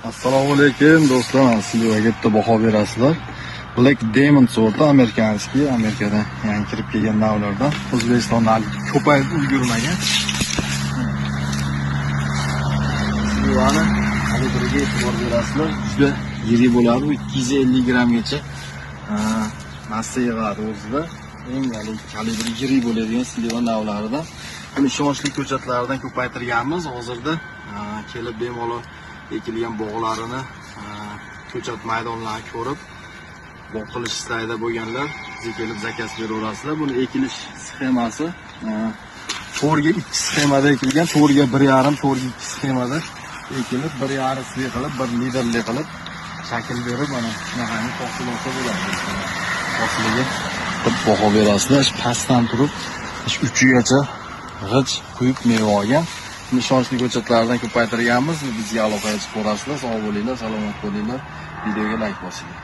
Assalomu alaykum do'stlar, sizlarga bitta baho berasizlar. Black Diamond sorti Amerikadan yangi kirib kelgan navlardan. O'zbekistonda ko'payib ulgurmagan. Sizlarni kalibriga e'tibor berasizlar. Juda yirik bo'ladi, 250 grammgacha massa yig'adi o'zida. Eng kalibri yirik bo'ladigan silva navlaridan. Buni ishonchli ko'chatlardan ko'paytirganmiz. Hozirda kelib bemalol ekilgan bog'larini, ko'chat maydonlarini ko'rib bog' qilish istayida bo'lganlar bizga kelib zakaz beraverasizlar. Buni ekilish sxemasi to'rga 2 sxemada ekilgan, to'rga 1,5, to'rga 2 sxemada ekilib, 1,5 qilib, 1 litrli qilib shakl berib, mana shunaqangi hosilotda bo'ladi. Hosiliga baho berasizlar. Pastdan turib, 3gacha g'ij quyib meva olgan. Ishonchli ko'chatlardan ko'paytirganmiz. Bizga aloqaga chiqib ko'rasizlar. Sog' bo'linglar, salomat bo'linglar. Videoga like bosinglar.